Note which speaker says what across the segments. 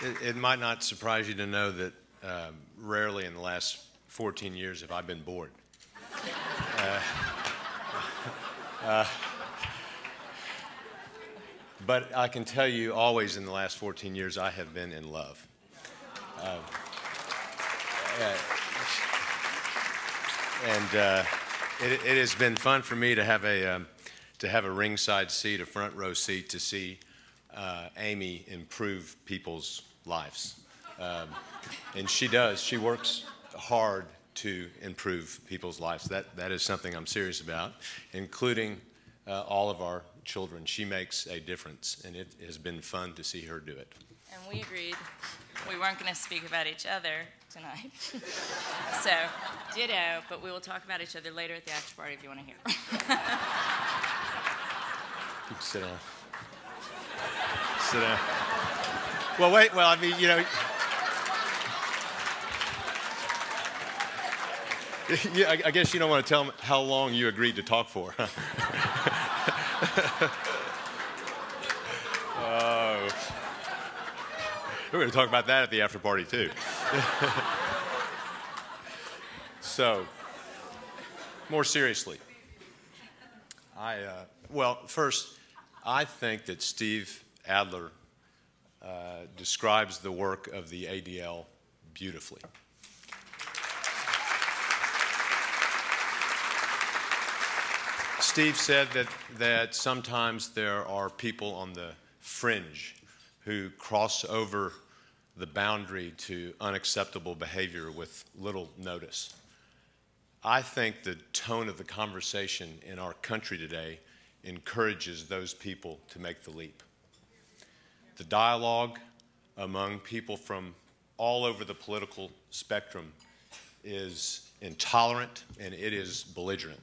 Speaker 1: It might not surprise you to know that rarely in the last 14 years have I been bored. But I can tell you always in the last 14 years I have been in love. It has been fun for me to have a ringside seat, a front row seat, to see Amy improve people's lives. And she does. She works hard to improve people's lives. That is something I'm serious about, including all of our children. She makes a difference, and it has been fun to see her do it.
Speaker 2: And we agreed we weren't going to speak about each other tonight. So, ditto, but we will talk about each other later at the after party if you want to hear.
Speaker 1: You can sit down. Sit down. Well, wait, well, I mean, you know. Yeah, I guess you don't want to tell them how long you agreed to talk for. We're going to talk about that at the after party, too. So, more seriously, well, first, I think that Steve Adler describes the work of the ADL beautifully. Steve said that sometimes there are people on the fringe who cross over the boundary to unacceptable behavior with little notice. I think the tone of the conversation in our country today encourages those people to make the leap. The dialogue among people from all over the political spectrum is intolerant and it is belligerent.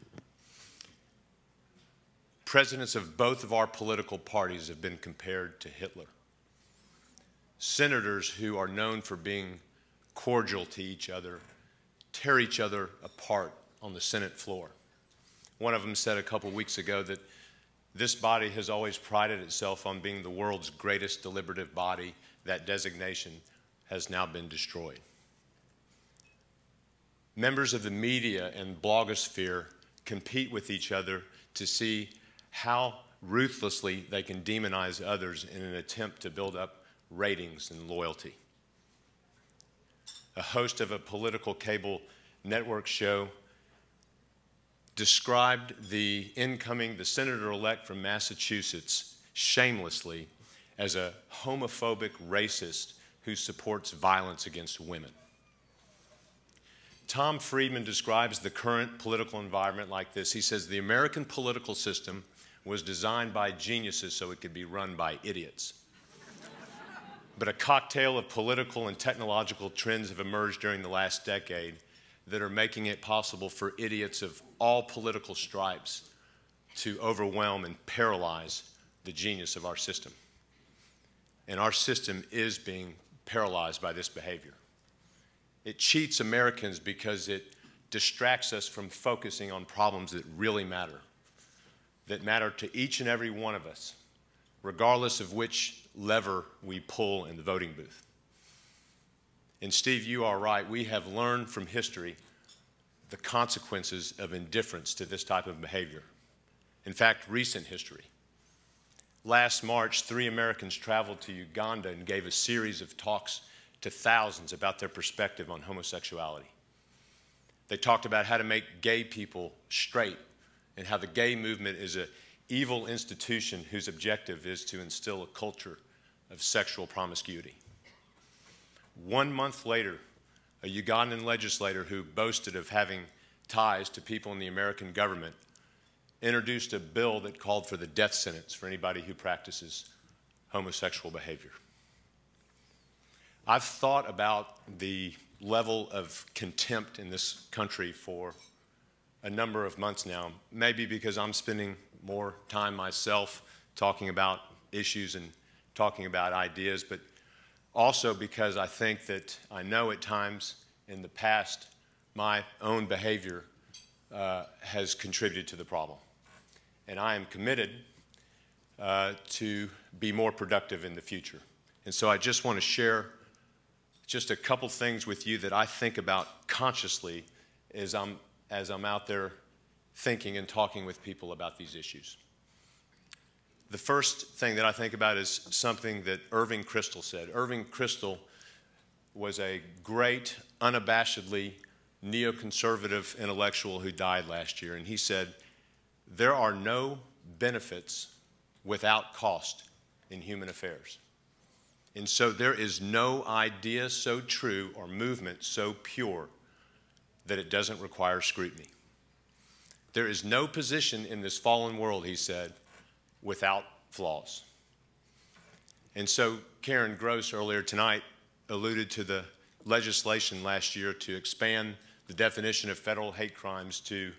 Speaker 1: Presidents of both of our political parties have been compared to Hitler. Senators who are known for being cordial to each other tear each other apart on the Senate floor. One of them said a couple weeks ago that this body has always prided itself on being the world's greatest deliberative body. That designation has now been destroyed. Members of the media and blogosphere compete with each other to see how ruthlessly they can demonize others in an attempt to build up ratings and loyalty. A host of a political cable network show described the senator-elect from Massachusetts shamelessly as a homophobic racist who supports violence against women. Tom Friedman describes the current political environment like this. He says, the American political system was designed by geniuses so it could be run by idiots. But a cocktail of political and technological trends have emerged during the last decade that are making it possible for idiots of all political stripes to overwhelm and paralyze the genius of our system. And our system is being paralyzed by this behavior. It cheats Americans because it distracts us from focusing on problems that really matter, that matter to each and every one of us, regardless of which lever we pull in the voting booth. And Steve, you are right. We have learned from history the consequences of indifference to this type of behavior. In fact, recent history. Last March, 3 Americans traveled to Uganda and gave a series of talks to thousands about their perspective on homosexuality. They talked about how to make gay people straight and how the gay movement is an evil institution whose objective is to instill a culture of sexual promiscuity. 1 month later, a Ugandan legislator who boasted of having ties to people in the American government introduced a bill that called for the death sentence for anybody who practices homosexual behavior. I've thought about the level of contempt in this country for a number of months now, maybe because I'm spending more time myself talking about issues and talking about ideas, but also because I think that I know at times in the past my own behavior has contributed to the problem. And I am committed to be more productive in the future And so I just want to share just a couple things with you that I think about consciously as I'm out there thinking and talking with people about these issues. The first thing that I think about is something that Irving Kristol said. Irving Kristol was a great, unabashedly neoconservative intellectual who died last year, and he said, "There are no benefits without cost in human affairs." And so there is no idea so true or movement so pure that it doesn't require scrutiny. There is no position in this fallen world, he said, without flaws. And so Karen Gross earlier tonight alluded to the legislation last year to expand the definition of federal hate crimes to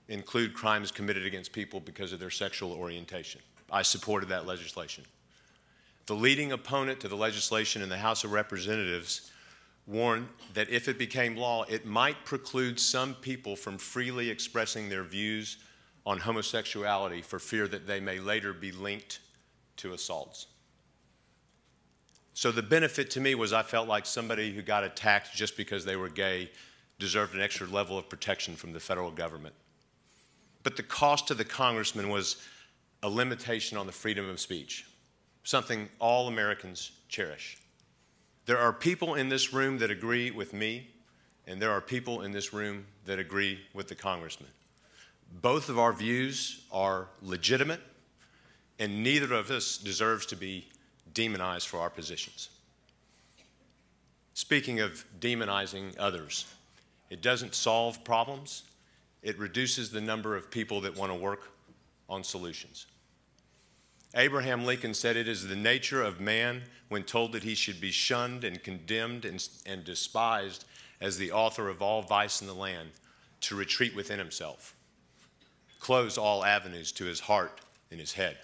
Speaker 1: include crimes committed against people because of their sexual orientation. I supported that legislation. The leading opponent to the legislation in the House of Representatives warned that if it became law, it might preclude some people from freely expressing their views on homosexuality for fear that they may later be linked to assaults. So the benefit to me was I felt like somebody who got attacked just because they were gay deserved an extra level of protection from the federal government. But the cost to the congressman was a limitation on the freedom of speech, something all Americans cherish. There are people in this room that agree with me, and there are people in this room that agree with the congressman. Both of our views are legitimate, and neither of us deserves to be demonized for our positions. Speaking of demonizing others, it doesn't solve problems. It reduces the number of people that want to work on solutions. Abraham Lincoln said, "It is the nature of man, when told that he should be shunned and condemned and despised as the author of all vice in the land, to retreat within himself, close all avenues to his heart and his head."